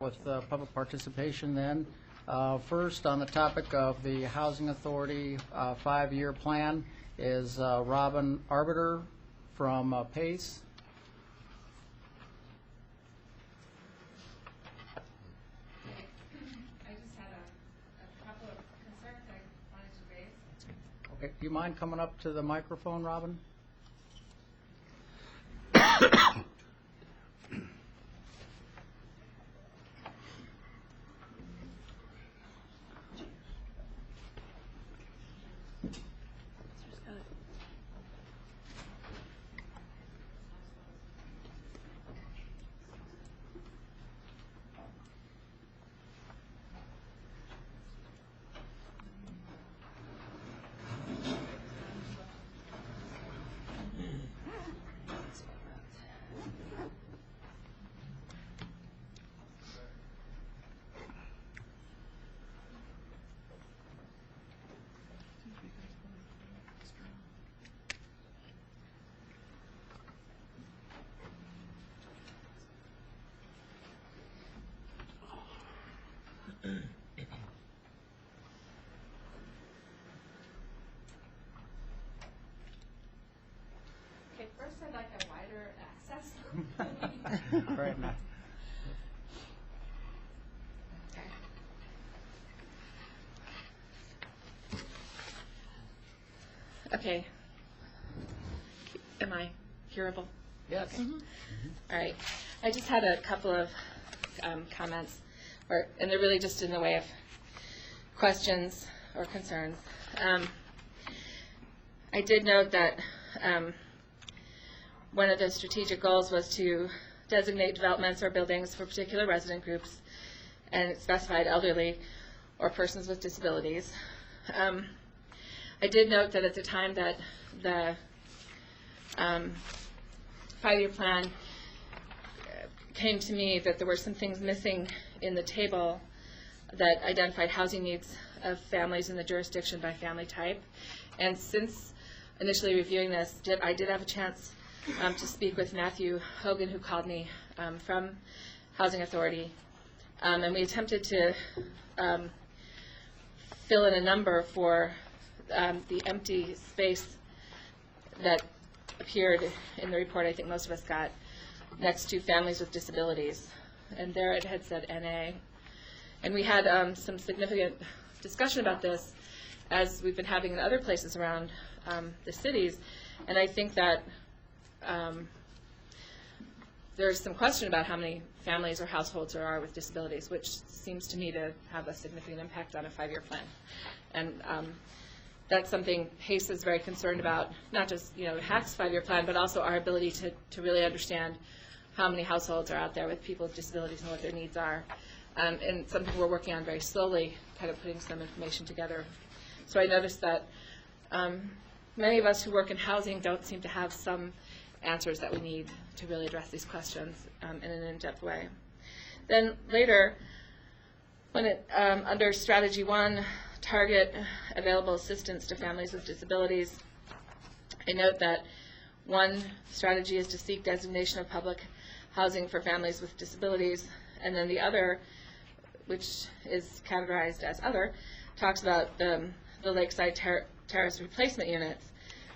with public participation then. First, on the topic of the Housing Authority 5-year plan is Robin Arbiter from PACE. I just had a couple of concerns I wanted to raise. Okay, do you mind coming up to the microphone, Robin? Okay, first I'd like a wider access. Right now. Okay. Am I hearable? Yes. All right. I just had a couple of comments, and they're really just in the way of questions or concerns. I did note that one of the strategic goals was to designate developments or buildings for particular resident groups, and it specified elderly or persons with disabilities. I did note that at the time that the 5-year plan came to me, that there were some things missing in the table that identified housing needs of families in the jurisdiction by family type. And since initially reviewing this, I did have a chance to speak with Matthew Hogan, who called me from Housing Authority, and we attempted to fill in a number for the empty space that appeared in the report I think most of us got, next to families with disabilities. And there it had said NA. And we had some significant discussion about this, as we've been having in other places around the cities. And I think that there's some question about how many families or households there are with disabilities, which seems to me to have a significant impact on a 5-year plan. And that's something PACE is very concerned about, not just HAC's 5-year plan, but also our ability to really understand how many households are out there with people with disabilities and what their needs are. And something we're working on very slowly, kind of putting some information together. So I noticed that many of us who work in housing don't seem to have some answers that we need to really address these questions in an in-depth way. Then later, when under Strategy 1, target available assistance to families with disabilities, I note that one strategy is to seek designation of public housing for families with disabilities, and then the other, which is categorized as other, talks about the lakeside terrace replacement units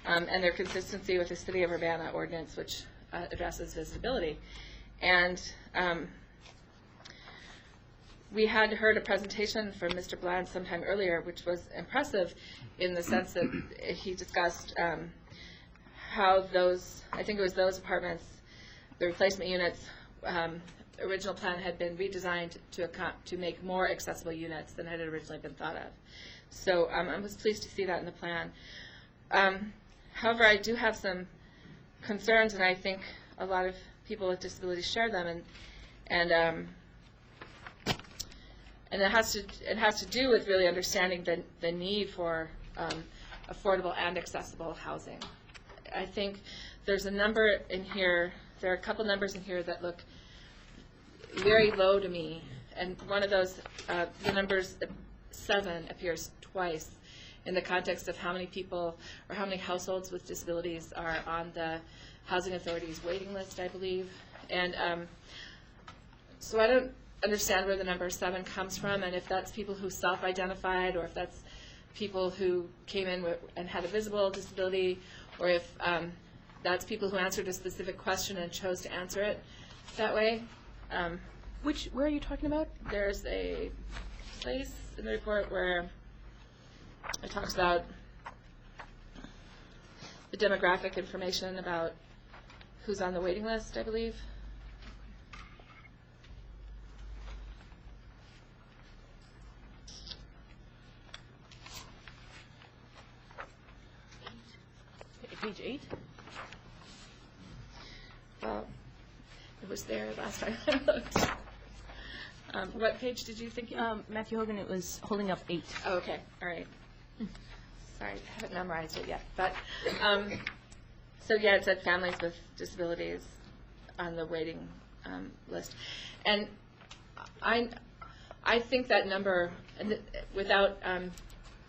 and their consistency with the City of Urbana ordinance, which addresses visitability. And we had heard a presentation from Mr. Bland sometime earlier, which was impressive in the sense that he discussed how those, I think it was those apartments, the replacement units, original plan had been redesigned to make more accessible units than had originally been thought of. So I was pleased to see that in the plan. However, I do have some concerns, and I think a lot of people with disabilities share them, and it has to do with really understanding the need for affordable and accessible housing. I think there's a number in here, there are a couple numbers in here that look very low to me, and one of those, the numbers 7 appears twice in the context of how many people or how many households with disabilities are on the Housing Authority's waiting list, I believe. And so understand where the number 7 comes from, and if that's people who self-identified, or if that's people who came in and had a visible disability, or if that's people who answered a specific question and chose to answer it that way. Where are you talking about? There's a place in the report where it talks about the demographic information about who's on the waiting list, I believe. Page 8? Well, it was there last time I looked. What page did you think? Matthew Hogan, it was holding up 8. Oh, okay, all right. Sorry, I haven't memorized it yet. But, so yeah, it said families with disabilities on the waiting list. And I think that number, without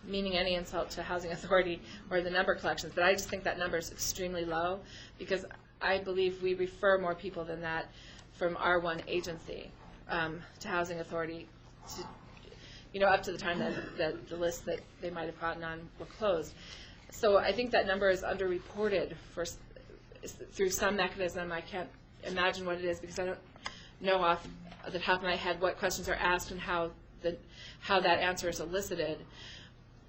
meaning any insult to Housing Authority or the number collections, but I just think that number is extremely low, because I believe we refer more people than that from our one agency to Housing Authority, to, up to the time that the list that they might have gotten on were closed. So I think that number is underreported through some mechanism. I can't imagine what it is, because I don't know off the top of my head what questions are asked and how that answer is elicited.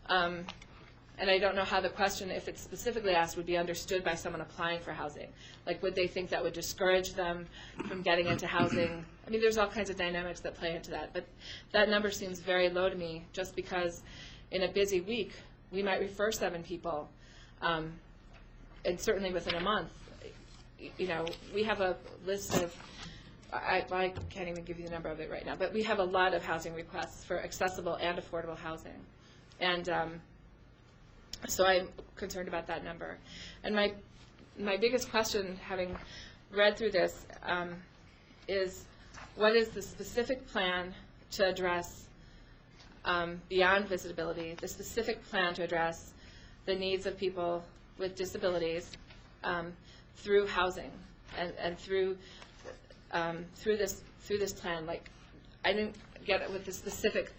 And I don't know how the question, if it's specifically asked, would be understood by someone applying for housing. Like, would they think that would discourage them from getting into housing? I mean, there's all kinds of dynamics that play into that. But that number seems very low to me, just because in a busy week, we might refer 7 people. And certainly within a month, we have a list of, I can't even give you the number of it right now, but we have a lot of housing requests for accessible and affordable housing. And so I'm concerned about that number. And my biggest question, having read through this, is what is the specific plan to address beyond visibility, the specific plan to address the needs of people with disabilities through housing and through this plan? Like, I didn't get what the specific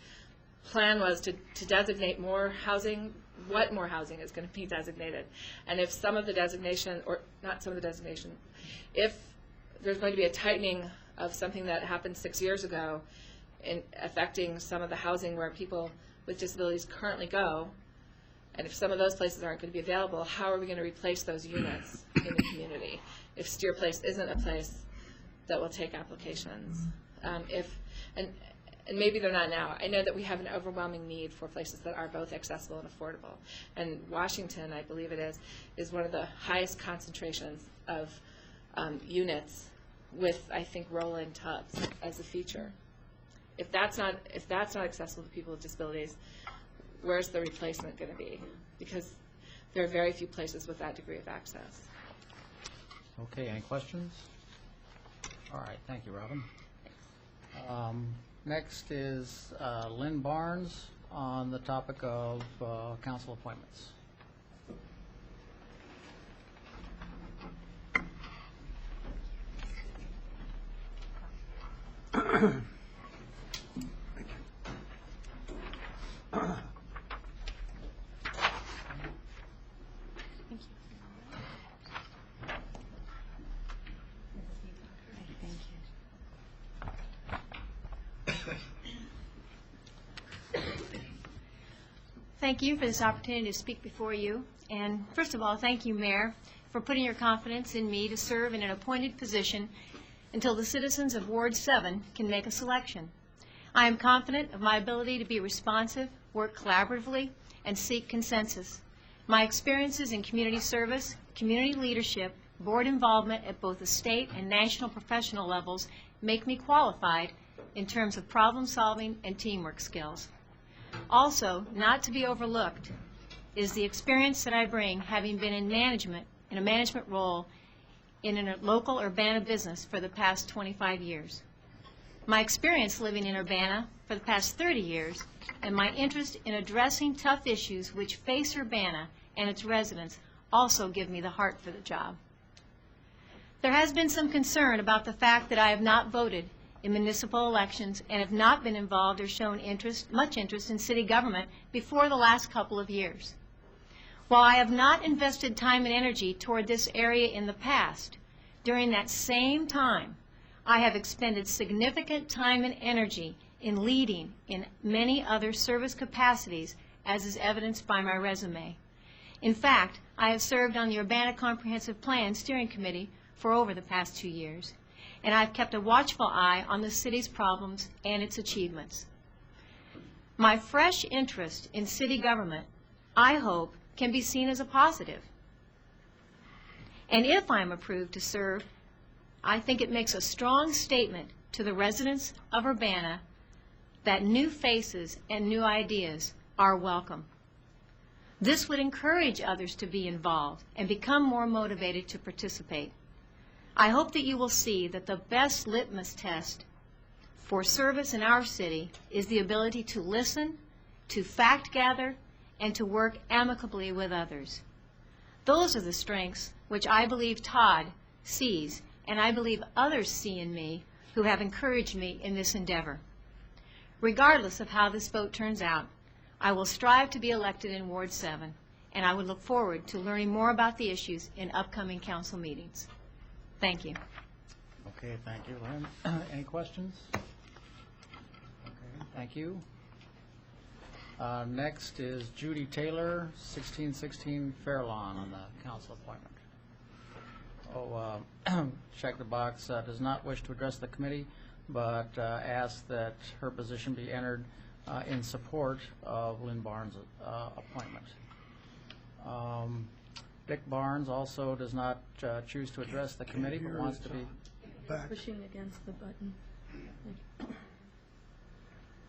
plan was to designate more housing. What more housing is going to be designated? And if some of the designation, or not some of the designation, if there's going to be a tightening of something that happened 6 years ago in affecting some of the housing where people with disabilities currently go, and if some of those places aren't going to be available, how are we going to replace those units in the community if Steer Place isn't a place that will take applications? And maybe they're not now. I know that we have an overwhelming need for places that are both accessible and affordable. And Washington, I believe it is one of the highest concentrations of units with, I think, roll-in tubs as a feature. If that's not accessible to people with disabilities, where's the replacement going to be? Because there are very few places with that degree of access. Okay, any questions? All right, thank you, Robin. Next is Lynn Barnes on the topic of council appointments. Thank you for this opportunity to speak before you. And first of all, thank you, Mayor, for putting your confidence in me to serve in an appointed position until the citizens of Ward 7 can make a selection. I am confident of my ability to be responsive, work collaboratively, and seek consensus. My experiences in community service, community leadership, board involvement at both the state and national professional levels make me qualified in terms of problem solving and teamwork skills. Also, not to be overlooked, is the experience that I bring having been in a management role in a local Urbana business for the past 25 years. My experience living in Urbana for the past 30 years and my interest in addressing tough issues which face Urbana and its residents also give me the heart for the job. There has been some concern about the fact that I have not voted in municipal elections and have not been involved or shown much interest in city government before the last couple of years. While I have not invested time and energy toward this area in the past, during that same time, I have expended significant time and energy in leading in many other service capacities, as is evidenced by my resume. In fact, I have served on the Urbana Comprehensive Plan Steering Committee for over the past 2 years, and I've kept a watchful eye on the city's problems and its achievements. My fresh interest in city government, I hope, can be seen as a positive. And if I'm approved to serve, I think it makes a strong statement to the residents of Urbana that new faces and new ideas are welcome. This would encourage others to be involved and become more motivated to participate. I hope that you will see that the best litmus test for service in our city is the ability to listen, to fact gather, and to work amicably with others. Those are the strengths which I believe Todd sees, and I believe others see in me who have encouraged me in this endeavor. Regardless of how this vote turns out, I will strive to be elected in Ward 7, and I would look forward to learning more about the issues in upcoming council meetings. Thank you. Okay, thank you, Lynn. Any questions? Okay, thank you. Next is Judy Taylor, 1616 Fairlawn on the council appointment. Check the box, does not wish to address the committee, but asks that her position be entered in support of Lynn Barnes' appointment. Dick Barnes also does not choose to address the committee, but wants to be Pushing against the button.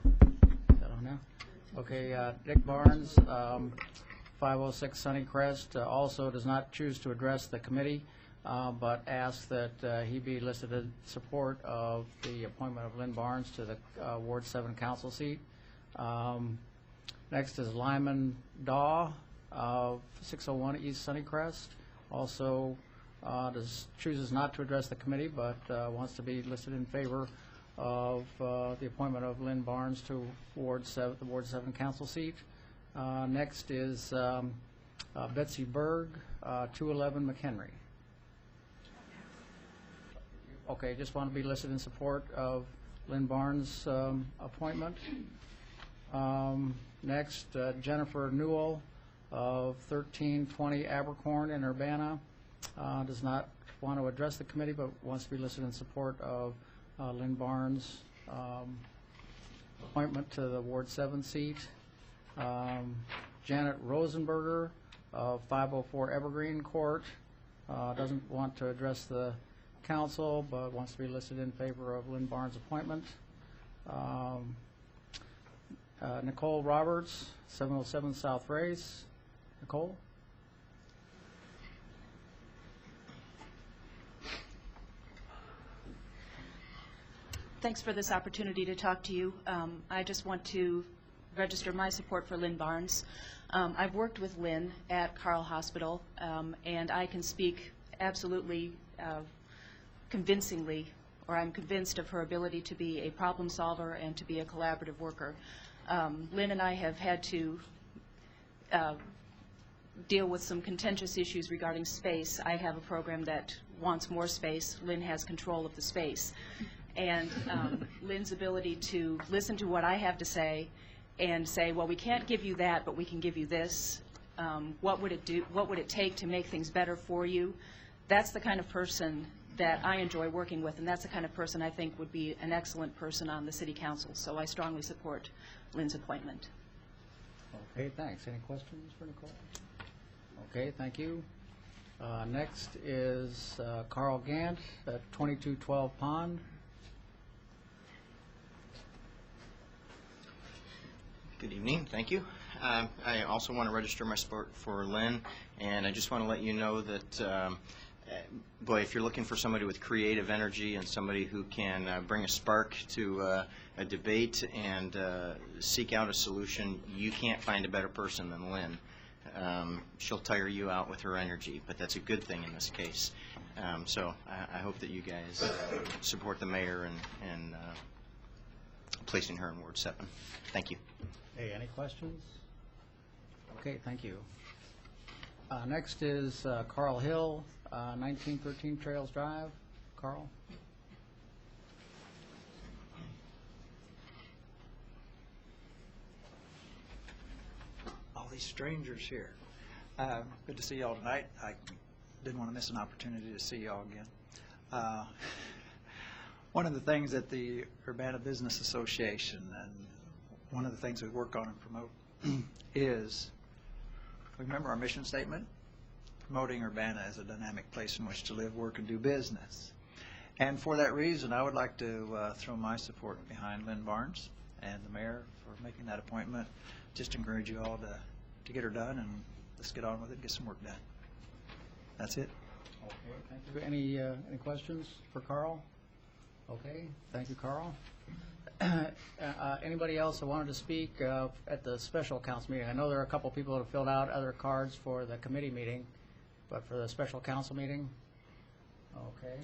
Is that on now? Okay, Dick Barnes, 506 Sunnycrest, also does not choose to address the committee, but asks that he be listed in support of the appointment of Lynn Barnes to the Ward 7 council seat. Next is Lyman Daw of 601 East Sunnycrest, also chooses not to address the committee, but wants to be listed in favor of the appointment of Lynn Barnes to the Ward 7 council seat. Next is Betsy Berg, 211 McHenry. Okay, just want to be listed in support of Lynn Barnes' appointment. Next, Jennifer Newell of 1320 Abercorn in Urbana, does not want to address the committee, but wants to be listed in support of Lynn Barnes' appointment to the Ward 7 seat. Janet Rosenberger of 504 Evergreen Court, doesn't want to address the council, but wants to be listed in favor of Lynn Barnes' appointment. Nicole Roberts, 707 South Race. Nicole? Thanks for this opportunity to talk to you. I just want to register my support for Lynn Barnes. I've worked with Lynn at Carle Hospital, and I can speak absolutely convincingly, or I'm convinced of her ability to be a problem solver and to be a collaborative worker. Lynn and I have had to deal with some contentious issues regarding space. I have a program that wants more space. Lynn has control of the space. And Lynn's ability to listen to what I have to say and say, well, we can't give you that, but we can give you this. What would it do? What would it take to make things better for you? That's the kind of person that I enjoy working with, and that's the kind of person I think would be an excellent person on the City Council. So I strongly support Lynn's appointment. Okay, thanks. Any questions for Nicole? Okay, thank you. Next is Carl Gant at 2212 Pond. Good evening. Thank you. I also want to register my support for Lynn, and I just want to let you know that, boy, if you're looking for somebody with creative energy and somebody who can bring a spark to a debate and seek out a solution, you can't find a better person than Lynn. She'll tire you out with her energy, but that's a good thing in this case. So I hope that you guys support the mayor and placing her in Ward 7. Thank you. Hey, any questions? Okay, thank you. Next is Carl Hill, 1913 Trails Drive. Carl? All these strangers here. Good to see y'all tonight. I didn't want to miss an opportunity to see y'all again. One of the things at the Urbana Business Association, and one of the things we work on and promote is, remember our mission statement? Promoting Urbana as a dynamic place in which to live, work, and do business. And for that reason, I would like to throw my support behind Lynn Barnes and the mayor for making that appointment. Just encourage you all to get her done, and let's get on with it and get some work done. That's it. Okay, thank you. Any questions for Carl? Okay, thank you, Carl. Anybody else that wanted to speak at the special council meeting? I know there are a couple people that have filled out other cards for the committee meeting, but for the special council meeting? Okay.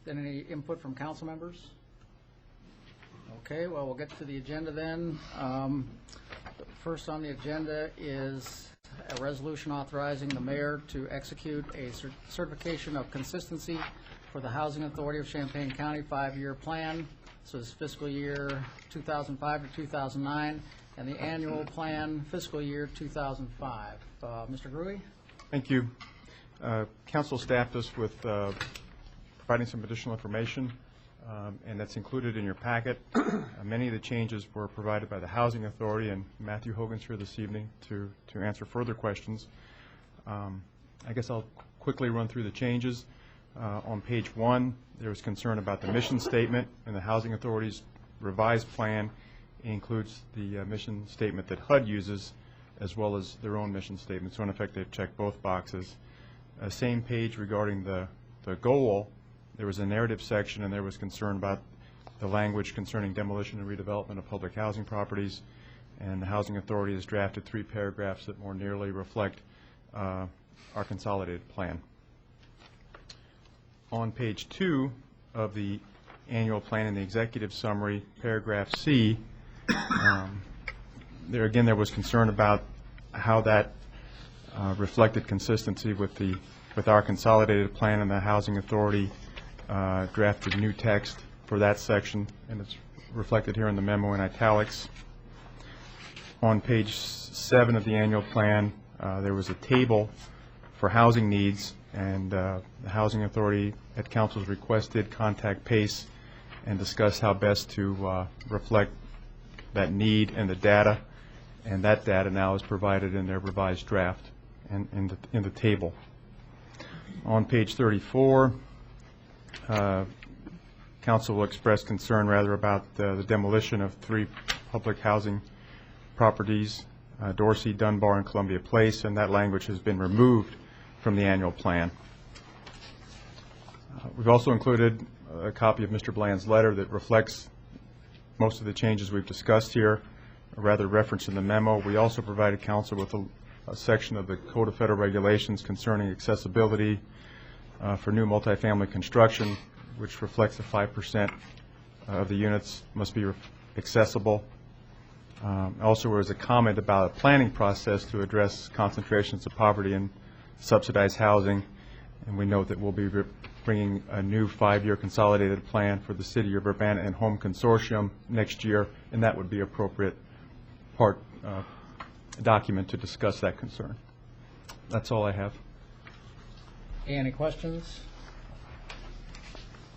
Then any input from council members? Okay, well, we'll get to the agenda then. First on the agenda is a resolution authorizing the mayor to execute a certification of consistency for the Housing Authority of Champaign County 5-year plan. So it's fiscal year 2005 to 2009, and the annual plan fiscal year 2005. Mr. Gruey? Thank you. Council staffed us with providing some additional information, and that's included in your packet. Many of the changes were provided by the Housing Authority, and Matthew Hogan's here this evening to answer further questions. I guess I'll quickly run through the changes. On page 1, there was concern about the mission statement, and the Housing Authority's revised plan includes the mission statement that HUD uses, as well as their own mission statement. So in effect, they've checked both boxes. Same page regarding the goal, there was a narrative section, and there was concern about the language concerning demolition and redevelopment of public housing properties, and the Housing Authority has drafted 3 paragraphs that more nearly reflect our consolidated plan. On page 2 of the annual plan in the executive summary, paragraph C, there again there was concern about how that reflected consistency with our consolidated plan, and the Housing Authority drafted new text for that section, and it's reflected here in the memo in italics. On page 7 of the annual plan, there was a table for housing needs, and the Housing Authority at Council's request did contact PACE and discuss how best to reflect that need and the data, and that data now is provided in their revised draft and in the table. On page 34, Council will express concern rather about the demolition of 3 public housing properties, Dorsey, Dunbar, and Columbia Place, and that language has been removed from the annual plan. We've also included a copy of Mr. Bland's letter that reflects most of the changes we've discussed here, rather referenced in the memo. We also provided Council with a section of the Code of Federal Regulations concerning accessibility for new multifamily construction, which reflects that 5% of the units must be accessible. Also, there was a comment about a planning process to address concentrations of poverty in subsidized housing, and we note that we'll be bringing a new 5-year consolidated plan for the City of Urbana and Home Consortium next year, and that would be appropriate document to discuss that concern. That's all I have. Any questions?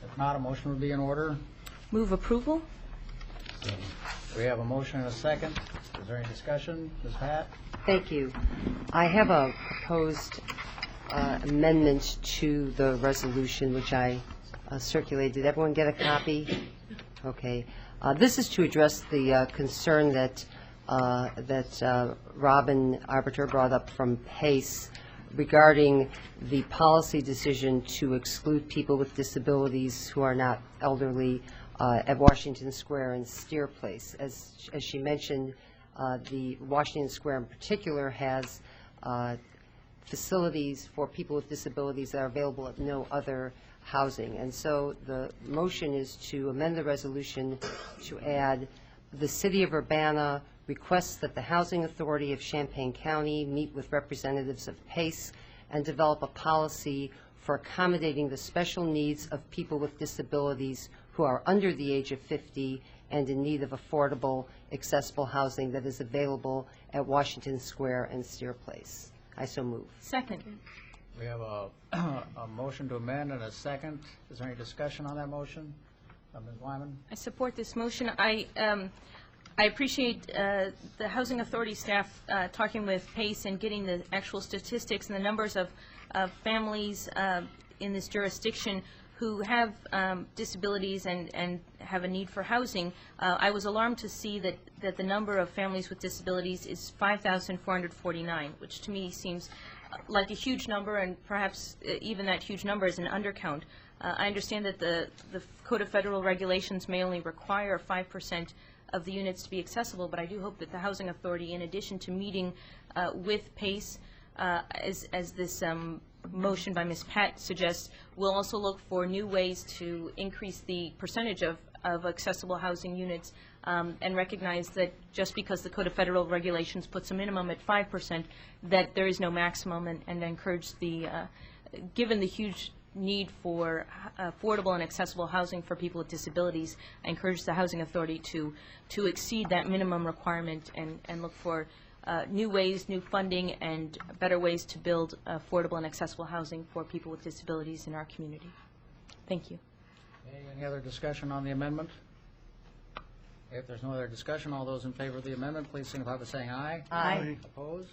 If not, a motion would be in order. Move approval? We have a motion and a second. Is there any discussion? Ms. Pat? Thank you. I have a proposed amendment to the resolution, which I circulated. Did everyone get a copy? Okay. This is to address the concern that Robin Arbiter brought up from PACE regarding the policy decision to exclude people with disabilities who are not elderly at Washington Square and Steer Place. As she mentioned, the Washington Square in particular has facilities for people with disabilities that are available at no other housing. And so the motion is to amend the resolution to add, the City of Urbana requests that the Housing Authority of Champaign County meet with representatives of PACE and develop a policy for accommodating the special needs of people with disabilities who are under the age of 50 and in need of affordable, accessible housing that is available at Washington Square and Steer Place. I so move. Second. We have a motion to amend and a second. Is there any discussion on that motion? Ms. Lyman? I support this motion. I appreciate the Housing Authority staff talking with PACE and getting the actual statistics and the numbers of families in this jurisdiction who have disabilities and have a need for housing. I was alarmed to see that the number of families with disabilities is 5,449, which to me seems like a huge number, and perhaps even that huge number is an undercount. I understand that the Code of Federal Regulations may only require 5% of the units to be accessible, but I do hope that the Housing Authority, in addition to meeting with PACE, as this motion by Ms. Pat suggests, will also look for new ways to increase the percentage of accessible housing units, and recognize that just because the Code of Federal Regulations puts a minimum at 5%, that there is no maximum, and encourage the, given the huge need for affordable and accessible housing for people with disabilities, I encourage the Housing Authority to exceed that minimum requirement and look for new ways, new funding, and better ways to build affordable and accessible housing for people with disabilities in our community. Thank you. Okay, any other discussion on the amendment? If there's no other discussion, all those in favor of the amendment, please signify by saying aye. Aye. Opposed?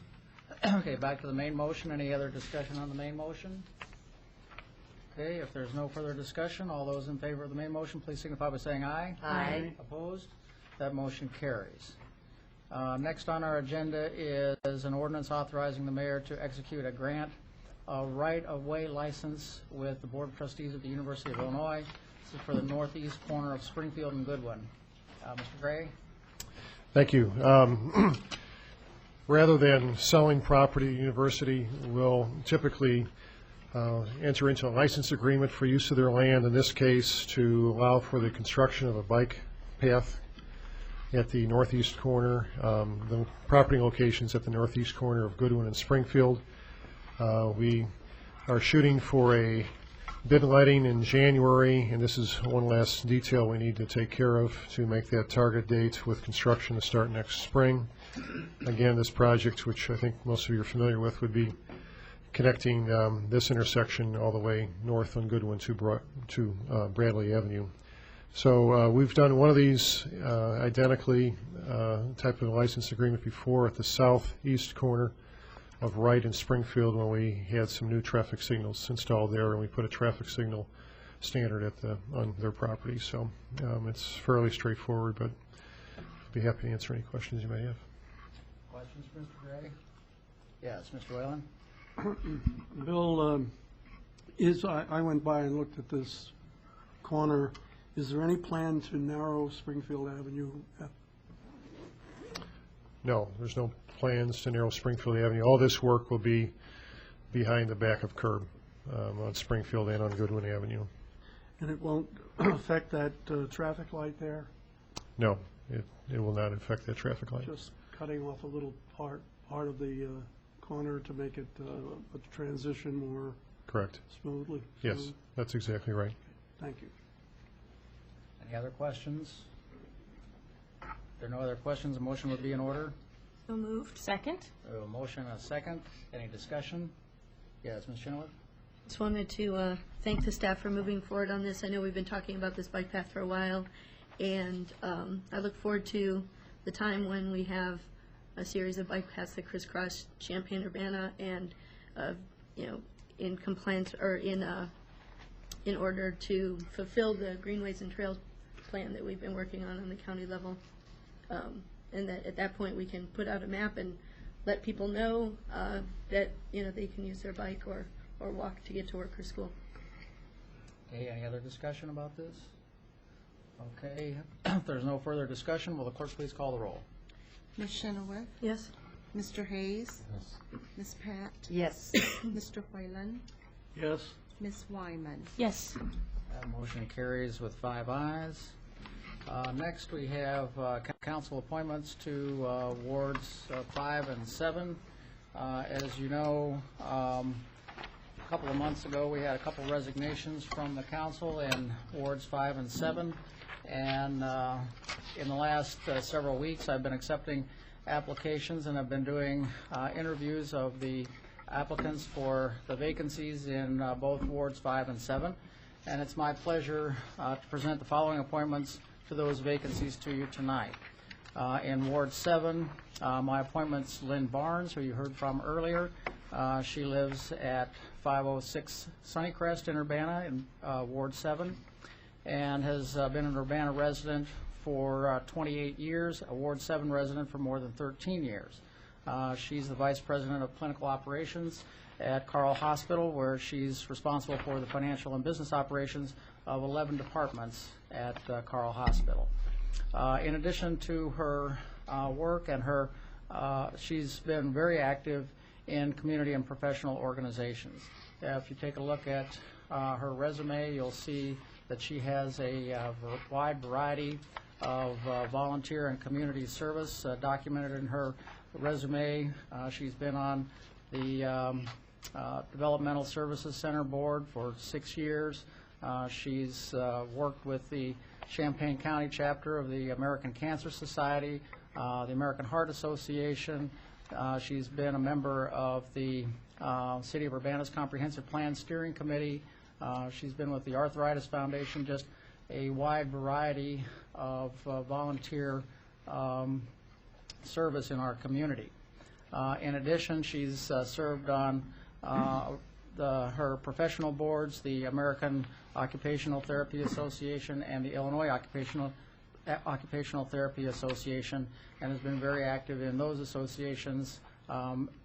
Okay, back to the main motion. Any other discussion on the main motion? Okay, if there's no further discussion, all those in favor of the main motion, please signify by saying aye. Aye. Opposed? That motion carries. Next on our agenda is an ordinance authorizing the mayor to execute a grant right-of-way license with the Board of Trustees of the University of Illinois. This is for the northeast corner of Springfield and Goodwin. Mr. Gray? Thank you. Rather than selling property, the university will typically enter into a license agreement for use of their land, in this case to allow for the construction of a bike path at the northeast corner. The property locations at the northeast corner of Goodwin and Springfield. We are shooting for a bid letting in January, and this is one last detail we need to take care of to make that target date with construction to start next spring. Again, this project, which I think most of you are familiar with, would be connecting this intersection all the way north on Goodwin to Bradley Avenue. So we've done one of these identically type of license agreement before at the southeast corner of Wright and Springfield when we had some new traffic signals installed there, and we put a traffic signal standard on their property. So it's fairly straightforward, but I'd be happy to answer any questions you may have. Questions for Mr. Gray? Yes, Mr. Whalen? Bill, I went by and looked at this corner. Is there any plan to narrow Springfield Avenue? No, there's no plans to narrow Springfield Avenue. All this work will be behind the back of curb on Springfield and on Goodwin Avenue. And it won't affect that traffic light there? No, it will not affect that traffic light. Just cutting off a little part of the corner to make it a transition more Correct. smoothly? Yes, that's exactly right. Thank you. Any other questions? If there are no other questions, a motion would be in order. So moved. Second? We have a motion and a second. Any discussion? Yes, Ms. Chenoweth? Just wanted to thank the staff for moving forward on this. I know we've been talking about this bike path for a while, and I look forward to the time when we have a series of bike paths that crisscross Champaign, Urbana, and in compliance or in order to fulfill the greenways and trails plan that we've been working on the county level. And that at that point we can put out a map and let people know that they can use their bike or walk to get to work or school. Okay, any other discussion about this? Okay, if there's no further discussion, will the clerk please call the roll? Ms. Chenoweth? Yes? Mr. Hayes? Yes. Ms. Pat? Yes. Mr. Whalen? Yes. Ms. Wyman? Yes. That motion carries with 5 ayes. Next, we have council appointments to wards 5 and 7. As you know, a couple of months ago, we had a couple resignations from the council in wards 5 and 7. And in the last several weeks, I've been accepting applications, and I've been doing interviews of the applicants for the vacancies in both wards 5 and 7. And it's my pleasure to present the following appointments to those vacancies to you tonight. In Ward 7, my appointment's Lynn Barnes, who you heard from earlier. She lives at 506 Sunnycrest in Urbana in Ward 7, and has been an Urbana resident for 28 years, a Ward 7 resident for more than 13 years. She's the Vice President of Clinical Operations at Carl Hospital, where she's responsible for the financial and business operations of 11 departments at Carl Hospital. In addition to her work and her, she's been very active in community and professional organizations. If you take a look at her resume, you'll see that she has a wide variety of volunteer and community service documented in her resume. She's been on the Developmental Services Center Board for 6 years. She's worked with the Champaign County chapter of the American Cancer Society, the American Heart Association. She's been a member of the City of Urbana's Comprehensive Plan Steering Committee. She's been with the Arthritis Foundation, just a wide variety of volunteer service in our community. In addition, she's served on her professional boards, the American Occupational Therapy Association and the Illinois Occupational Therapy Association, and has been very active in those associations,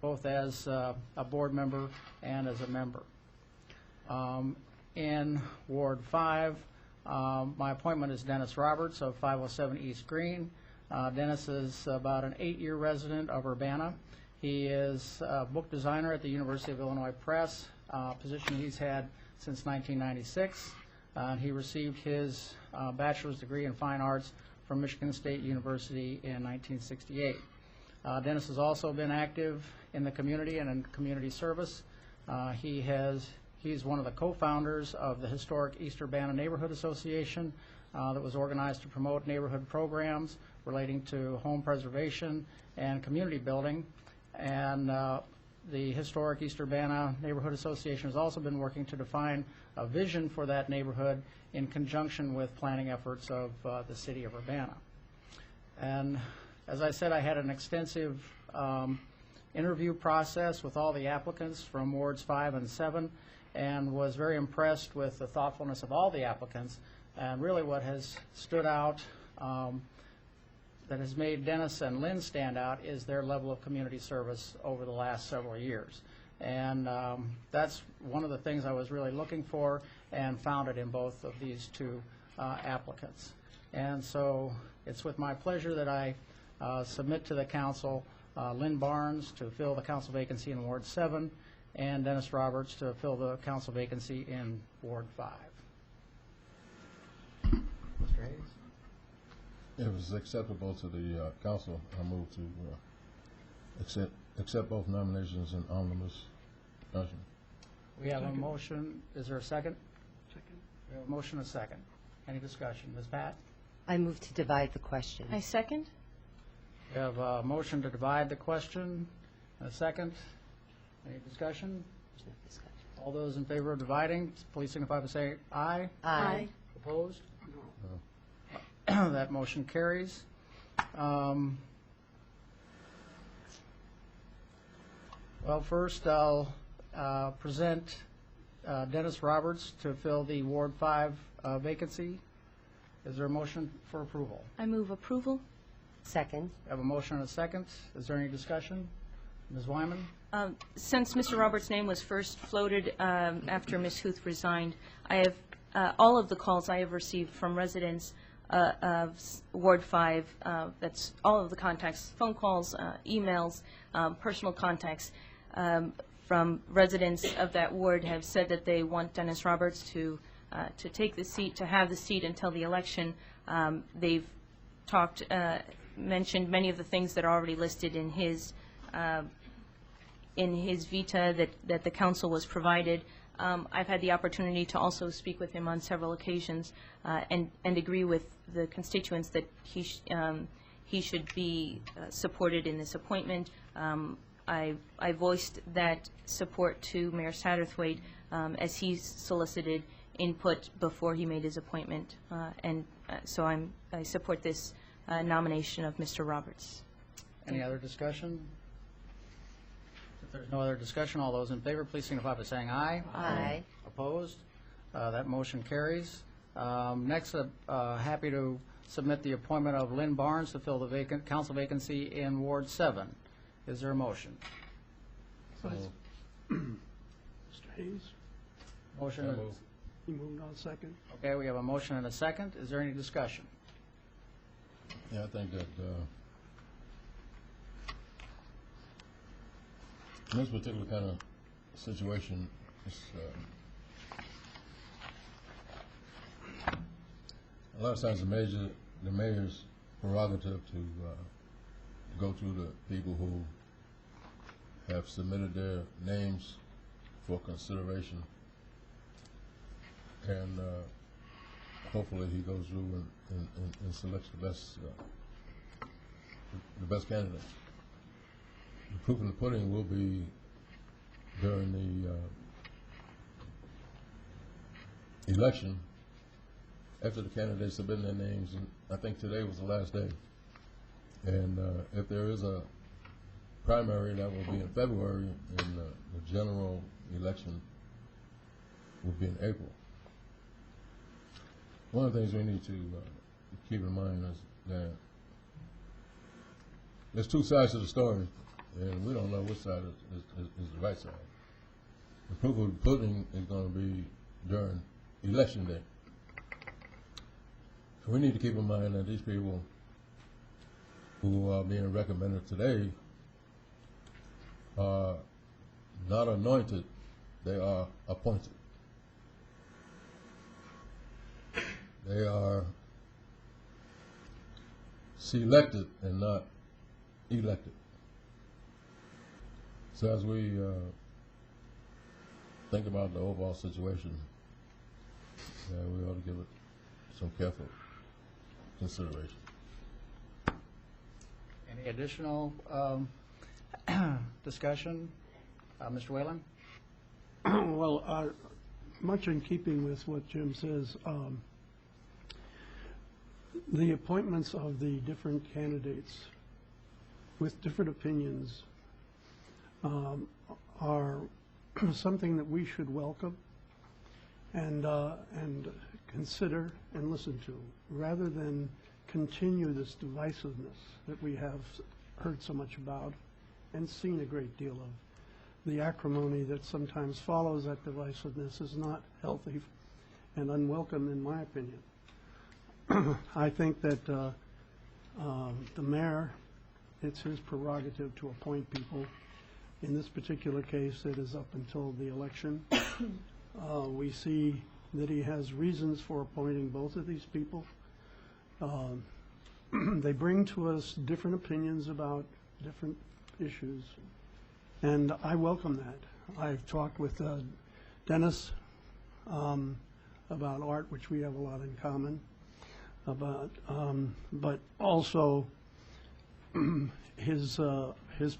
both as a board member and as a member. In Ward 5, my appointment is Dennis Roberts of 507 East Green. Dennis is about an 8-year resident of Urbana. He is a book designer at the University of Illinois Press, position he's had since 1996. He received his bachelor's degree in fine arts from Michigan State University in 1968. Dennis has also been active in the community and in community service. He's one of the co-founders of the historic East Urbana Neighborhood Association that was organized to promote neighborhood programs relating to home preservation and community building. And the historic East Urbana Neighborhood Association has also been working to define a vision for that neighborhood in conjunction with planning efforts of the City of Urbana. And as I said, I had an extensive interview process with all the applicants from wards 5 and 7, and was very impressed with the thoughtfulness of all the applicants. And really what has stood out that has made Dennis and Lynn stand out is their level of community service over the last several years. And that's one of the things I was really looking for, and found it in both of these two applicants. And so it's with my pleasure that I submit to the council Lynn Barnes to fill the council vacancy in Ward 7, and Dennis Roberts to fill the council vacancy in Ward 5. Mr. Hayes? If it's acceptable to the council, I move to accept both nominations in omnibus fashion. We have a motion. Is there a second? Second. We have a motion and a second. Any discussion? Ms. Pat? I move to divide the question. I second. We have a motion to divide the question and a second. Any discussion? All those in favor of dividing, please signify by saying aye. Aye. Opposed? No. That motion carries. Well, first I'll present Dennis Roberts to fill the Ward 5 vacancy. Is there a motion for approval? I move approval. Second. I have a motion and a second. Is there any discussion? Ms. Wyman? Since Mr. Roberts' name was first floated after Ms. Huth resigned, I have all of the calls I have received from residents Ward 5, that's all of the contacts, phone calls, emails, personal contacts from residents of that ward have said that they want Dennis Roberts to take the seat, to have the seat until the election. They've mentioned many of the things that are already listed in his vita that the council was provided. I've had the opportunity to also speak with him on several occasions and agree with the constituents that he should be supported in this appointment. I voiced that support to Mayor Satterthwaite as he solicited input before he made his appointment, so I support this nomination of Mr. Roberts. Any other discussion? If there's no other discussion, all those in favor, please signify by saying aye. Aye. Opposed? That motion carries. Next, happy to submit the appointment of Lynn Barnes to fill the council vacancy in Ward 7. Is there a motion? Mr. Hayes, Motion. you moved on second. Okay, we have a motion and a second. Is there any discussion? Yeah, I think that in this particular kind of situation, it's, a lot of times the mayor's prerogative to go through the people who have submitted their names for consideration, and hopefully he goes through and selects the best candidate. The proof in the pudding will be during the election, after the candidates submit their names, and I think today was the last day. And if there is a primary, that will be in February, and the general election will be in April. One of the things we need to keep in mind is that there's two sides to the story, and we don't know which side is the right side. The proof of the pudding is going to be during election day. So we need to keep in mind that these people who are being recommended today are not anointed, they are appointed. They are selected and not elected. So as we think about the overall situation, we ought to give it some careful consideration. Any additional discussion? Mr. Whalen? Well, much in keeping with what Jim says, the appointments of the different candidates with different opinions are something that we should welcome and consider and listen to, rather than continue this divisiveness that we have heard so much about and seen a great deal of. The acrimony that sometimes follows that divisiveness is not healthy and unwelcome, in my opinion. I think that the mayor, it's his prerogative to appoint people. In this particular case, it is up until the election. We see that he has reasons for appointing both of these people. They bring to us different opinions about different issues, and I welcome that. I've talked with Dennis about art, which we have a lot in common, but also his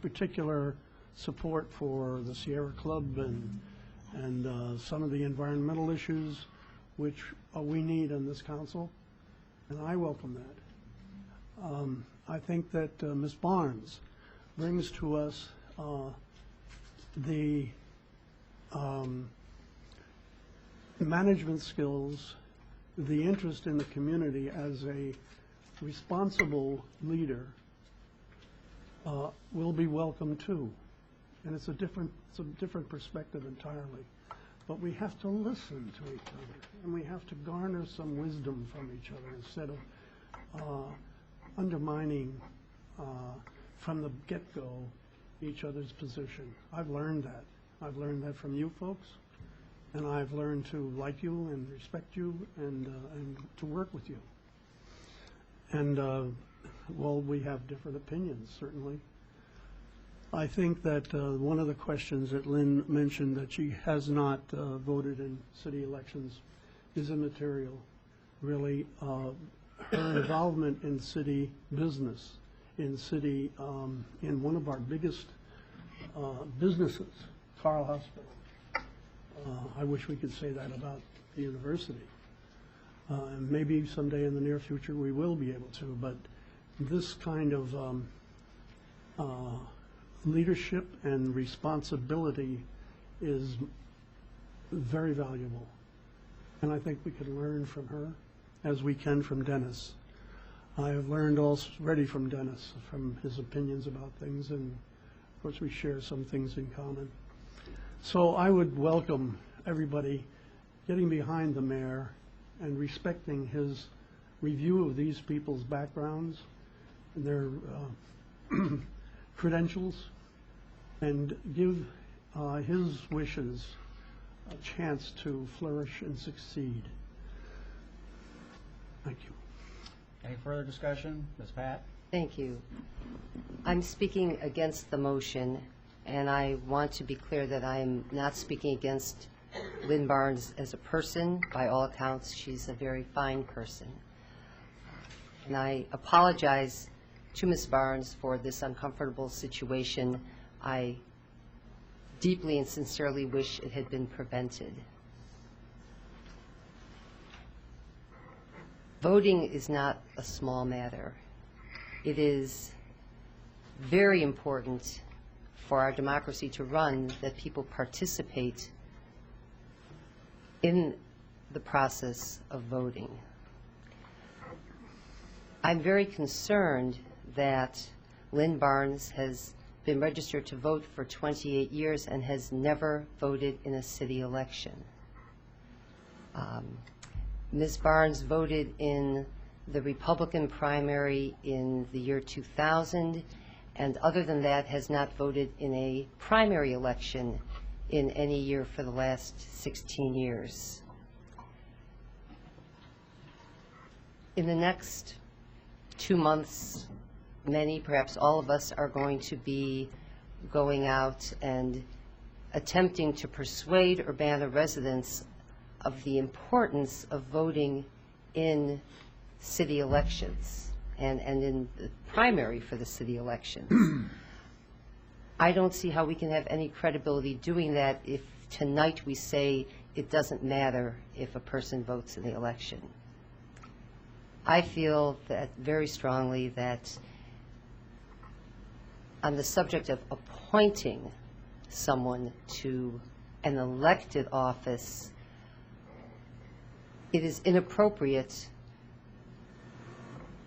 particular support for the Sierra Club and some of the environmental issues which we need in this council, and I welcome that. I think that Ms. Barnes brings to us the management skills, the interest in the community as a responsible leader will be welcome too. And it's a different perspective entirely. But we have to listen to each other, and we have to garner some wisdom from each other instead of undermining from the get-go each other's position. I've learned that. I've learned that from you folks, and I've learned to like you and respect you and to work with you. And, well, we have different opinions, certainly. I think that one of the questions that Lynn mentioned, that she has not voted in city elections, is immaterial, really. Her involvement in city business, in city, in one of our biggest businesses, Carl Hospital. I wish we could say that about the university. And maybe someday in the near future we will be able to, but this kind of leadership and responsibility is very valuable. And I think we can learn from her as we can from Dennis. I have learned already from Dennis, from his opinions about things, and of course we share some things in common. So I would welcome everybody getting behind the mayor and respecting his review of these people's backgrounds and their credentials, and give his wishes a chance to flourish and succeed. Thank you. Any further discussion? Ms. Pat? Thank you. I'm speaking against the motion, and I want to be clear that I am not speaking against Lynn Barnes as a person. By all accounts, she's a very fine person. And I apologize to Ms. Barnes for this uncomfortable situation. I deeply and sincerely wish it had been prevented. Voting is not a small matter. It is very important for our democracy to run that people participate in the process of voting. I'm very concerned that Lynn Barnes has been registered to vote for 28 years and has never voted in a city election. Ms. Barnes voted in the Republican primary in the year 2000, and other than that has not voted in a primary election in any year for the last 16 years. In the next 2 months, many, perhaps all of us, are going to be going out and attempting to persuade Urbana residents of the importance of voting in city elections and in the primary for the city elections. I don't see how we can have any credibility doing that if tonight we say it doesn't matter if a person votes in the election. I feel that very strongly that on the subject of appointing someone to an elected office, it is inappropriate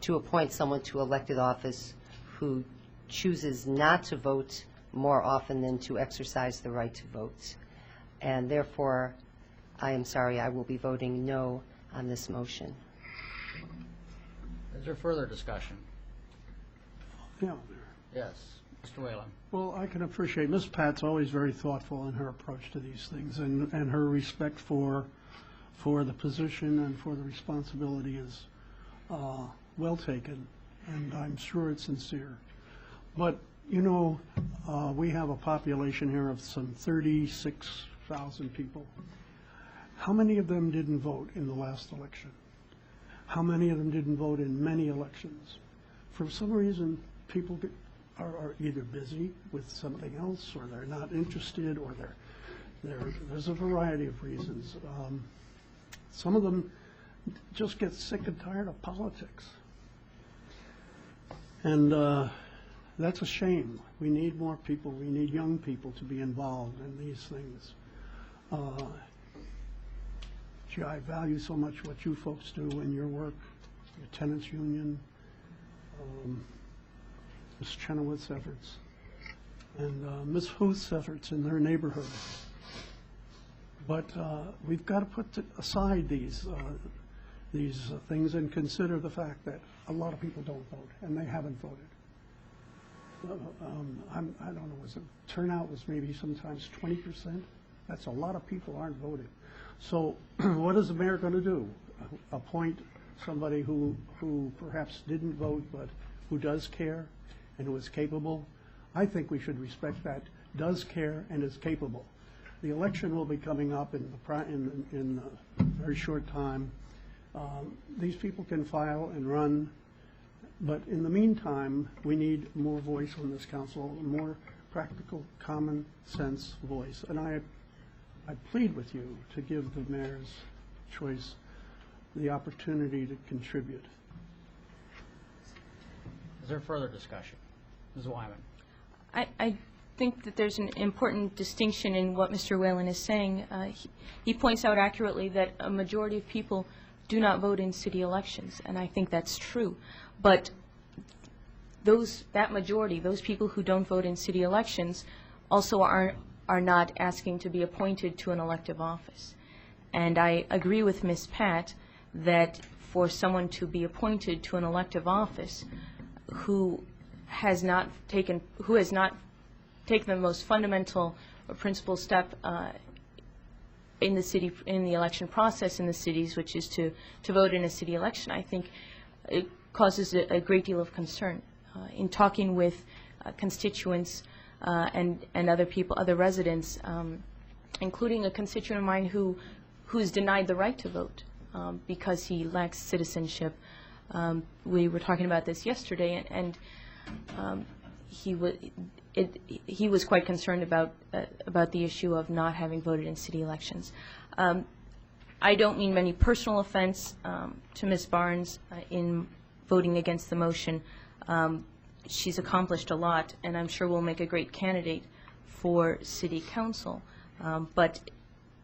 to appoint someone to elected office who chooses not to vote more often than to exercise the right to vote. And therefore, I am sorry, I will be voting no on this motion. Is there further discussion? Yeah. Yes. Mr. Whalen? Well, I can appreciate, Ms. Pat's always very thoughtful in her approach to these things, and her respect for the position and for the responsibility is well taken, and I'm sure it's sincere. But, you know, we have a population here of some 36,000 people. How many of them didn't vote in the last election? How many of them didn't vote in many elections? For some reason, people are either busy with something else, or they're not interested, or there's a variety of reasons. Some of them just get sick and tired of politics. And that's a shame. We need more people. We need young people to be involved in these things. Gee, I value so much what you folks do in your work, your tenants union, Ms. Chenoweth's efforts, and Ms. Huth's efforts in their neighborhood. But we've got to put aside these these things and consider the fact that a lot of people don't vote, and they haven't voted. I don't know, turnout was maybe sometimes 20%? That's a lot of people aren't voting. So what is the mayor going to do? Appoint somebody who perhaps didn't vote, but who does care and who is capable? I think we should respect that, does care and is capable. The election will be coming up in a very short time. These people can file and run, but in the meantime, we need more voice on this council, more practical, common sense voice. And I plead with you to give the mayor's choice the opportunity to contribute. Is there further discussion? Ms. Wyman? I think that there's an important distinction in what Mr. Whalen is saying. He points out accurately that a majority of people do not vote in city elections, and I think that's true. But that majority, those people who don't vote in city elections, also are not asking to be appointed to an elective office. And I agree with Ms. Pat that for someone to be appointed to an elective office who has not taken the most fundamental or principal step in the election process in the cities, which is to vote in a city election, I think it causes a great deal of concern. In talking with constituents and other people, other residents, including a constituent of mine who's denied the right to vote because he lacks citizenship. We were talking about this yesterday, and he was quite concerned about the issue of not having voted in city elections. I don't mean any personal offense to Ms. Barnes in voting against the motion. She's accomplished a lot, and I'm sure will make a great candidate for city council. But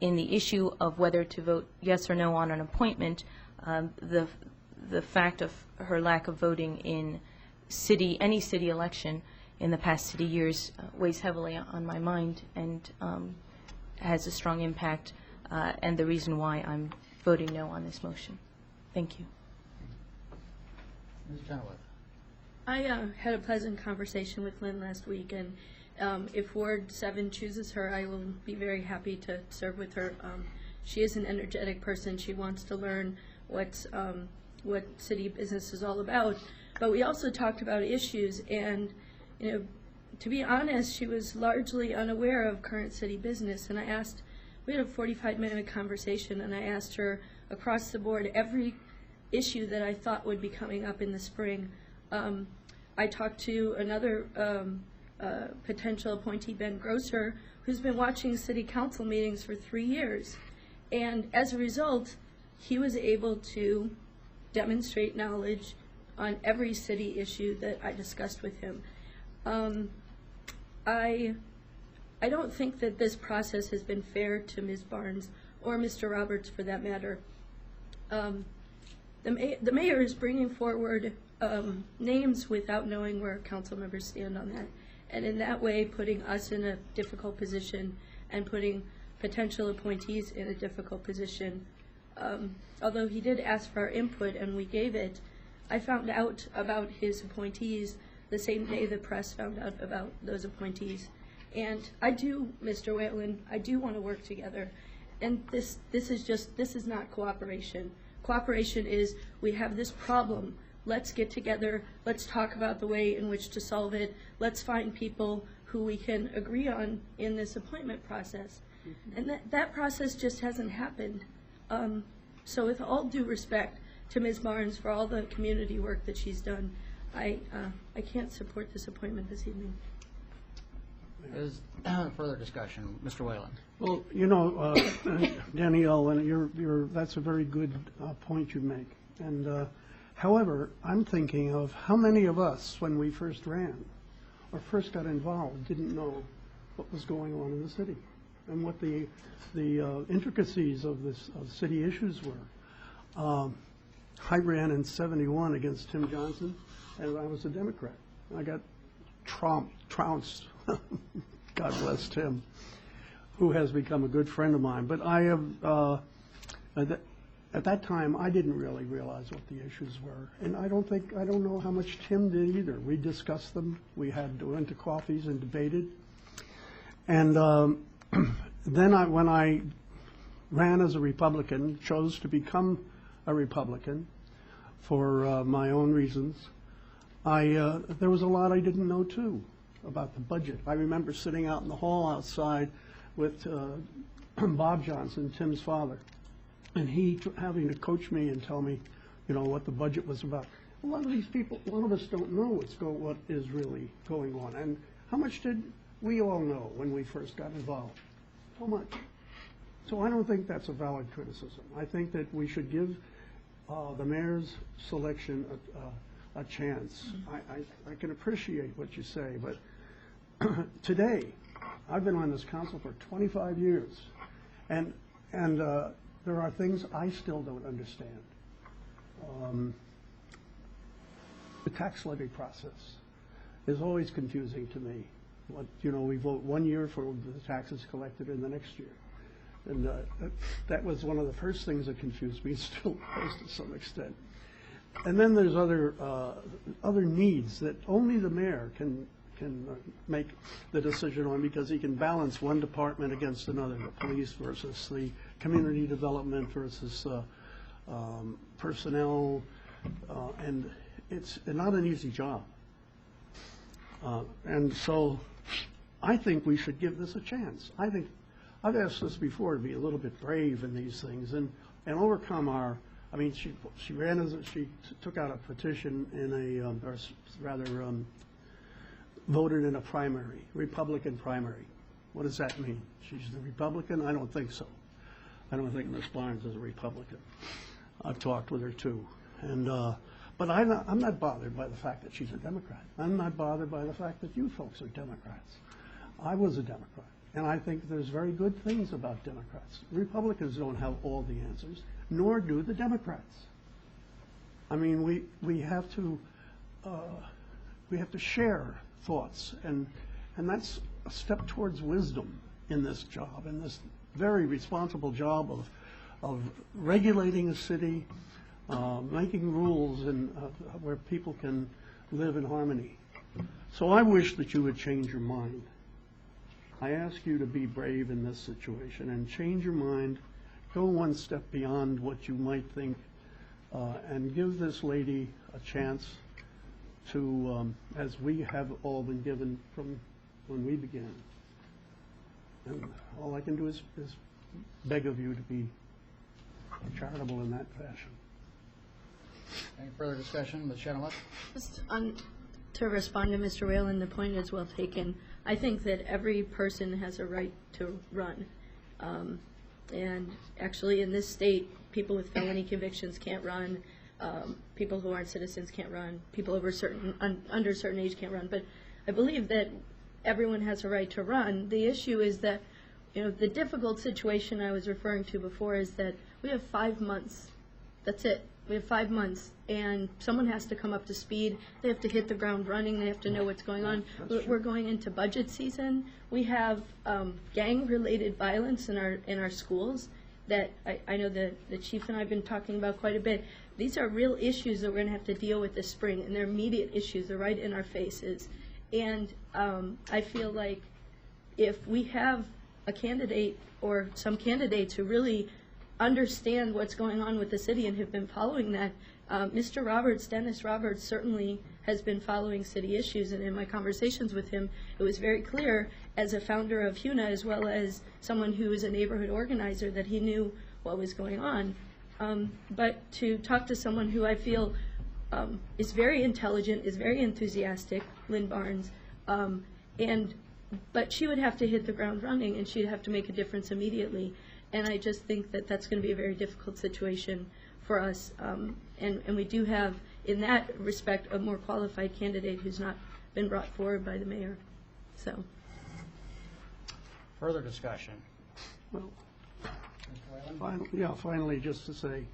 in the issue of whether to vote yes or no on an appointment, the fact of her lack of voting in any city election in the past city years weighs heavily on my mind and has a strong impact, and the reason why I'm voting no on this motion. Thank you. Ms. Chenoweth? I had a pleasant conversation with Lynn last week, and if Ward 7 chooses her, I will be very happy to serve with her. She is an energetic person. She wants to learn what city business is all about. But we also talked about issues, and to be honest, she was largely unaware of current city business. And we had a 45-minute conversation, and I asked her across the board every issue that I thought would be coming up in the spring. I talked to another potential appointee, Ben Grosser, who's been watching city council meetings for 3 years. And as a result, he was able to demonstrate knowledge on every city issue that I discussed with him. I don't think that this process has been fair to Ms. Barnes or Mr. Roberts, for that matter. The mayor is bringing forward names without knowing where council members stand on that, and in that way putting us in a difficult position and putting potential appointees in a difficult position. Although he did ask for our input and we gave it, I found out about his appointees the same day the press found out about those appointees. And I do, Mr. Whalen, I do want to work together. And this is not cooperation. Cooperation is, we have this problem. Let's get together. Let's talk about the way in which to solve it. Let's find people who we can agree on in this appointment process. And that process just hasn't happened. So with all due respect to Ms. Barnes for all the community work that she's done, I can't support this appointment this evening. Is further discussion? Mr. Whalen? Well, Danielle, and that's a very good point you make. And however, I'm thinking of how many of us, when we first ran or first got involved, didn't know what was going on in the city and what the intricacies of city issues were. I ran in '71 against Tim Johnson, and I was a Democrat. I got trounced. God bless Tim, who has become a good friend of mine. But I have, at that time, I didn't really realize what the issues were. And I don't know how much Tim did either. We discussed them. We went to coffees and debated. And then when I ran as a Republican, chose to become a Republican for my own reasons, there was a lot I didn't know, too, about the budget. I remember sitting out in the hall outside with Bob Johnson, Tim's father, and he having to coach me and tell me, what the budget was about. A lot of these people, a lot of us don't know what is really going on. And how much did we all know when we first got involved? How much? So I don't think that's a valid criticism. I think that we should give the mayor's selection a chance. I can appreciate what you say, but today, I've been on this council for 25 years, and there are things I still don't understand. The tax levy process is always confusing to me. We vote 1 year for the taxes collected in the next year. And that was one of the first things that confused me, still does to some extent. And then there's other needs that only the mayor can make the decision on, because he can balance one department against another, the police versus the community development versus personnel, and it's not an easy job. And so I think we should give this a chance. I've asked this before, to be a little bit brave in these things and overcome our, she took out a petition in voted in a primary, Republican primary. What does that mean? She's the Republican? I don't think so. I don't think Ms. Barnes is a Republican. I've talked with her too. But I'm not bothered by the fact that she's a Democrat. I'm not bothered by the fact that you folks are Democrats. I was a Democrat, and I think there's very good things about Democrats. Republicans don't have all the answers, nor do the Democrats. We have to share thoughts, and that's a step towards wisdom in this job, in this very responsible job of regulating a city, making rules where people can live in harmony. So I wish that you would change your mind. I ask you to be brave in this situation and change your mind, go one step beyond what you might think, and give this lady a chance to, as we have all been given from when we began. And all I can do is beg of you to be charitable in that fashion. Any further discussion? Ms. Chenoweth? Just to respond to Mr. Whalen, the point is well taken. I think that every person has a right to run. And actually in this state, people with felony convictions can't run. People who aren't citizens can't run. People under a certain age can't run. But I believe that everyone has a right to run. The issue is that, the difficult situation I was referring to before is that we have 5 months. That's it. We have 5 months, and someone has to come up to speed. They have to hit the ground running. They have to know what's going on. We're going into budget season. We have gang-related violence in our schools that I know the chief and I have been talking about quite a bit. These are real issues that we're going to have to deal with this spring, and they're immediate issues. They're right in our faces. And I feel like if we have a candidate or some candidates who really understand what's going on with the city and have been following that. Mr. Roberts, Dennis Roberts, certainly has been following city issues, and in my conversations with him, it was very clear as a founder of HUNA as well as someone who is a neighborhood organizer that he knew what was going on. But to talk to someone who I feel is very intelligent, is very enthusiastic, Lynn Barnes, but she would have to hit the ground running, and she'd have to make a difference immediately. And I just think that that's going to be a very difficult situation for us. And we do have, in that respect, a more qualified candidate who's not been brought forward by the mayor. So. Further discussion? Well, finally, just to say,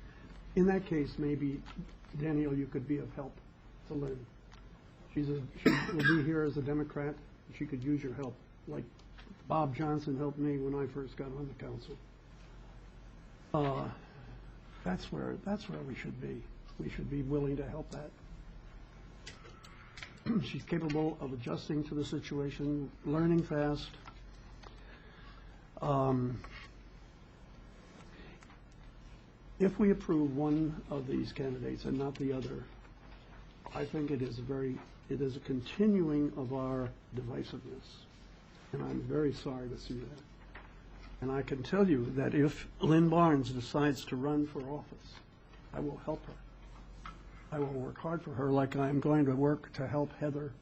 in that case, maybe, Daniel, you could be of help to Lynn. She will be here as a Democrat. She could use your help, like Bob Johnson helped me when I first got on the council. That's where we should be. We should be willing to help that. She's capable of adjusting to the situation, learning fast. If we approve one of these candidates and not the other, I think it is a continuing of our divisiveness. And I'm very sorry to see that. And I can tell you that if Lynn Barnes decides to run for office, I will help her. I will work hard for her like I'm going to work to help Heather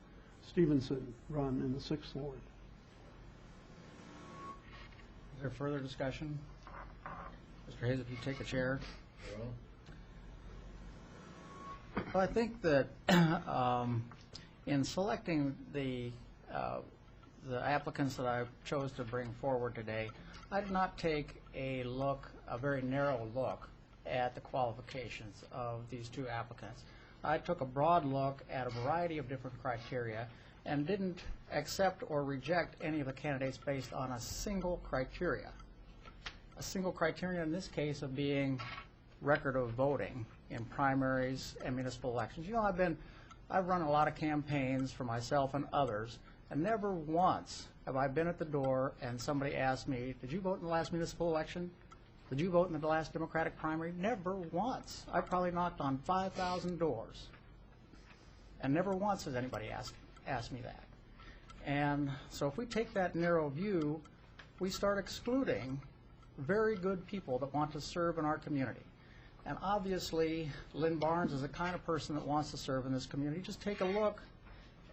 Stevenson run in the 6th Ward. Is there further discussion? Mr. Hayes, if you take a chair. Well, I think that in selecting the applicants that I chose to bring forward today, I did not take a very narrow look at the qualifications of these two applicants. I took a broad look at a variety of different criteria and didn't accept or reject any of the candidates based on a single criteria. A single criteria in this case of being record of voting in primaries and municipal elections. You know, I've run a lot of campaigns for myself and others, and never once have I been at the door and somebody asked me, did you vote in the last municipal election? Did you vote in the last Democratic primary? Never once. I probably knocked on 5,000 doors, and never once has anybody asked me that. And so if we take that narrow view, we start excluding very good people that want to serve in our community. And obviously, Lynn Barnes is the kind of person that wants to serve in this community. Just take a look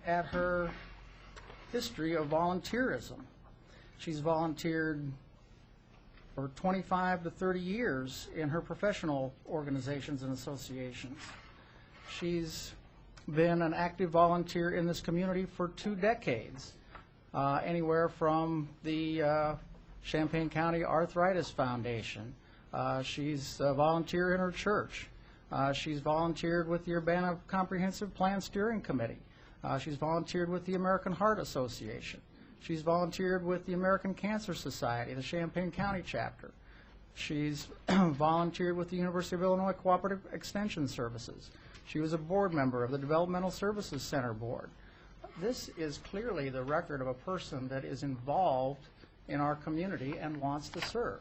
at her history of volunteerism. She's volunteered for 25 to 30 years in her professional organizations and associations. She's been an active volunteer in this community for 2 decades, anywhere from the Champaign County Arthritis Foundation. She's a volunteer in her church. She's volunteered with the Urbana Comprehensive Plan Steering Committee. She's volunteered with the American Heart Association. She's volunteered with the American Cancer Society, the Champaign County chapter. She's volunteered with the University of Illinois Cooperative Extension Services. She was a board member of the Developmental Services Center Board. This is clearly the record of a person that is involved in our community and wants to serve.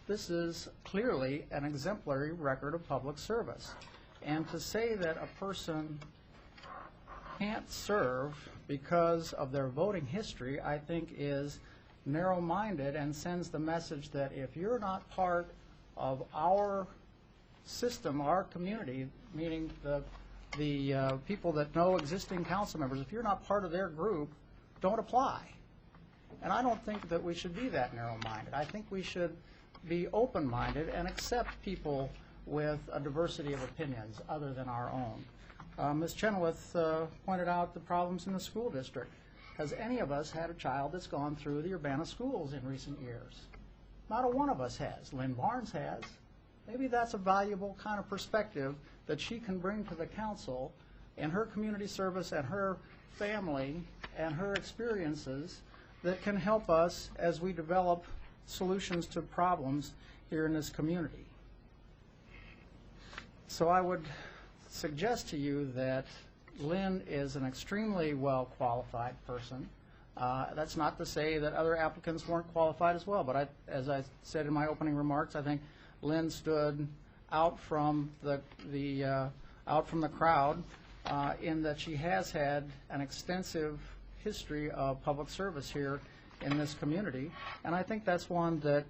This is clearly an exemplary record of public service. And to say that a person can't serve because of their voting history, I think is narrow-minded and sends the message that if you're not part of our system, our community, meaning the people that know existing council members, if you're not part of their group, don't apply. And I don't think that we should be that narrow-minded. I think we should be open-minded and accept people with a diversity of opinions other than our own. Ms. Chenoweth pointed out the problems in the school district. Has any of us had a child that's gone through the Urbana schools in recent years? Not a one of us has. Lynn Barnes has. Maybe that's a valuable kind of perspective that she can bring to the council in her community service and her family and her experiences that can help us as we develop solutions to problems here in this community. So I would suggest to you that Lynn is an extremely well-qualified person. That's not to say that other applicants weren't qualified as well, but as I said in my opening remarks, I think Lynn stood out from the crowd in that she has had an extensive history of public service here in this community, and I think that's one that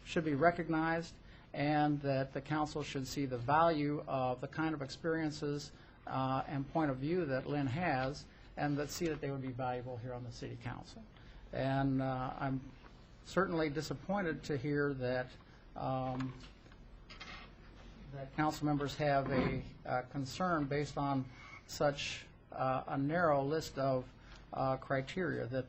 should be recognized, and that the council should see the value of the kind of experiences and point of view that Lynn has, and that see that they would be valuable here on the city council. And I'm certainly disappointed to hear that that council members have a concern based on such a narrow list of criteria that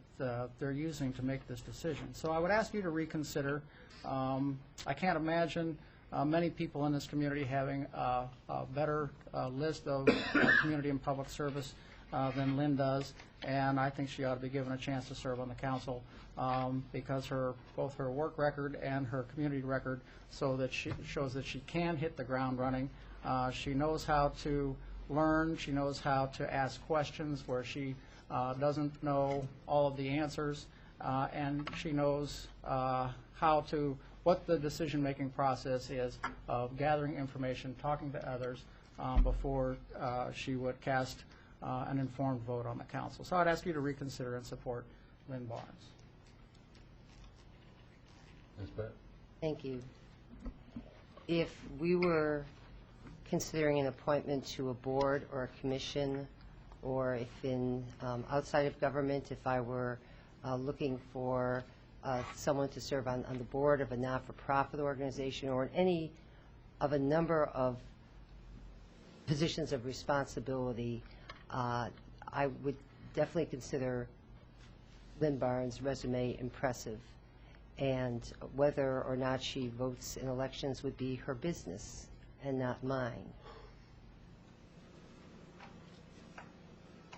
they're using to make this decision. So I would ask you to reconsider. I can't imagine many people in this community having a better list of community and public service than Lynn does, and I think she ought to be given a chance to serve on the council because both her work record and her community record shows that she can hit the ground running. She knows how to learn. She knows how to ask questions where she doesn't know all of the answers, and she knows what the decision-making process is of gathering information, talking to others before she would cast an informed vote on the council. So I'd ask you to reconsider and support Lynn Barnes. Ms. Pat? Thank you. If we were considering an appointment to a board or a commission, or if outside of government, if I were looking for someone to serve on the board of a not-for-profit organization or in any of a number of positions of responsibility, I would definitely consider Lynn Barnes' resume impressive. And whether or not she votes in elections would be her business and not mine.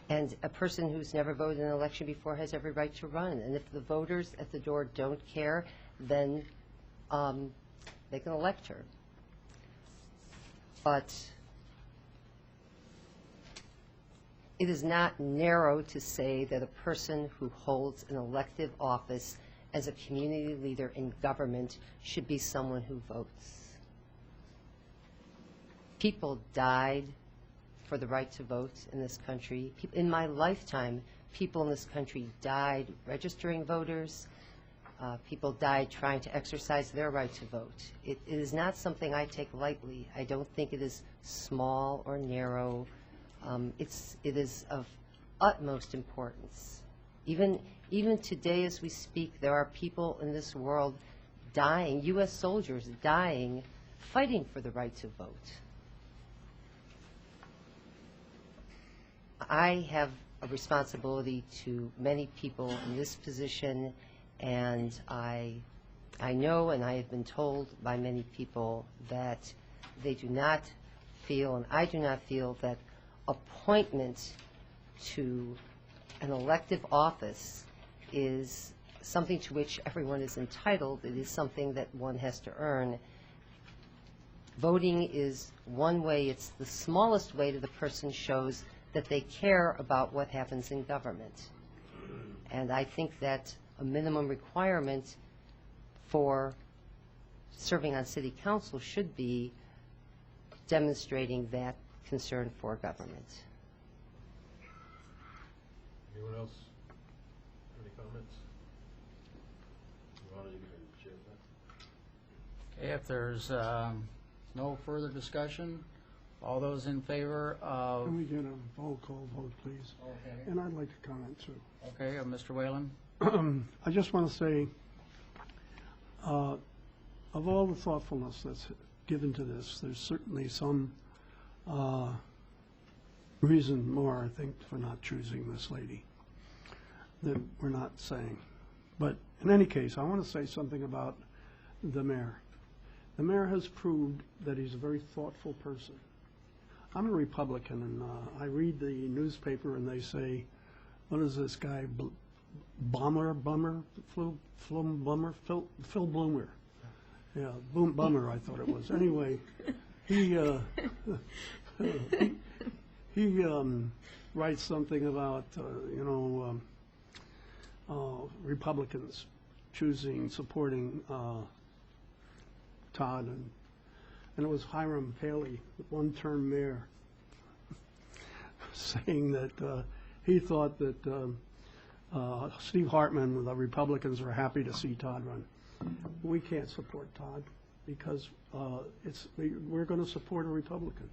And a person who's never voted in an election before has every right to run. And if the voters at the door don't care, then they can elect her. But it is not narrow to say that a person who holds an elective office as a community leader in government should be someone who votes. People died for the right to vote in this country. In my lifetime, people in this country died registering voters. People died trying to exercise their right to vote. It is not something I take lightly. I don't think it is small or narrow. It is of utmost importance. Even today as we speak, there are people in this world dying, U.S. soldiers dying, fighting for the right to vote. I have a responsibility to many people in this position, and I know and I have been told by many people that they do not feel, and I do not feel, that appointment to an elective office is something to which everyone is entitled. It is something that one has to earn. Voting is one way. It's the smallest way that the person shows that they care about what happens in government. And I think that a minimum requirement for serving on city council should be demonstrating that concern for government. Anyone else? Any comments? Ron, you can share that. Okay, if there's no further discussion, all those in favor of... Can we get a roll call vote, please? Okay. And I'd like to comment, too. Okay, Mr. Whalen? I just want to say, of all the thoughtfulness that's given to this, there's certainly some reason more, I think, for not choosing this lady that we're not saying. But in any case, I want to say something about the mayor. The mayor has proved that he's a very thoughtful person. I'm a Republican, and I read the newspaper, and they say, what is this guy, Phil Bloomer. Yeah, Bummer, I thought it was. Anyway, he writes something about, Republicans supporting Todd, and it was Hiram Paley, the one-term mayor, saying that he thought that Steve Hartman, the Republicans, are happy to see Todd run. We can't support Todd because we're going to support a Republican.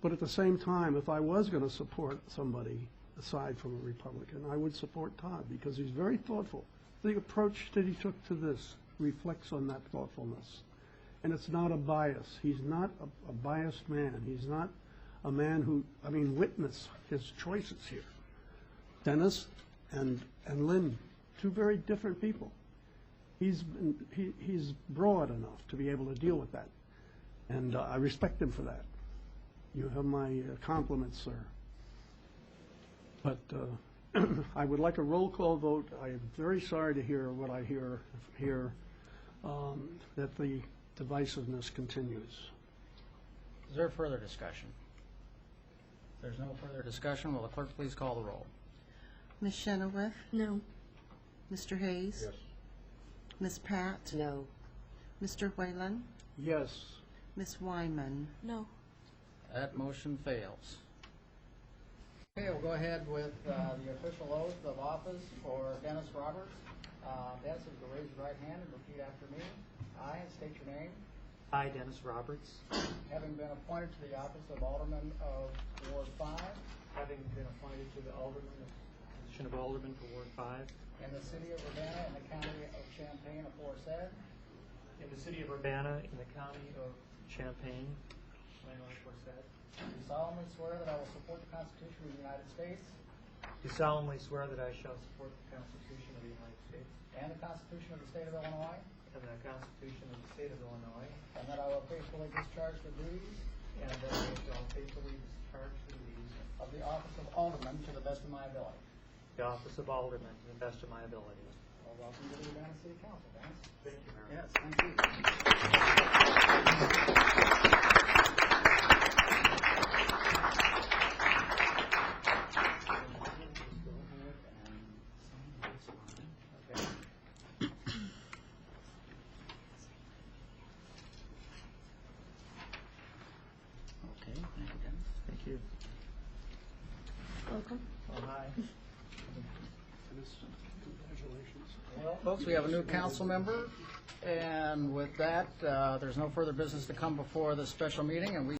But at the same time, if I was going to support somebody aside from a Republican, I would support Todd because he's very thoughtful. The approach that he took to this reflects on that thoughtfulness. And it's not a bias. He's not a biased man. He's not a man who, witness his choices here. Dennis and Lynn, two very different people. He's broad enough to be able to deal with that. And I respect him for that. You have my compliments, sir. But I would like a roll call vote. I am very sorry to hear what I hear here, that the divisiveness continues. Is there further discussion? If there's no further discussion, will the clerk please call the roll? Ms. Chenoweth? No. Mr. Hayes? Yes. Ms. Pat? No. Mr. Whalen? Yes. Ms. Wyman? No. That motion fails. Okay, we'll go ahead with the official oath of office for Dennis Roberts. Dennis, if you could raise your right hand and repeat after me. I, and state your name, I, Dennis Roberts, having been appointed to the office of Alderman of Ward 5 having been appointed to the position of Alderman for Ward 5 in the city of Urbana in the county of Champaign aforesaid, in the city of Urbana in the county of Champaign, aforesaid, do solemnly swear that I will support the Constitution of the United States do solemnly swear that I shall support the Constitution of the United States and the Constitution of the State of Illinois, and the Constitution of the State of Illinois, and that I will faithfully discharge the duties and that I shall faithfully discharge the duties of the office of Alderman to the best of my ability. of the office of Alderman to the best of my ability. Well, welcome to the Urbana City Council, Dennis. Thank you, Mayor. Yes, thank you. Okay, thank you, Dennis. Thank you. Welcome. Oh, hi. Congratulations. Well, folks, we have a new council member, and with that, there's no further business to come before this special meeting, and we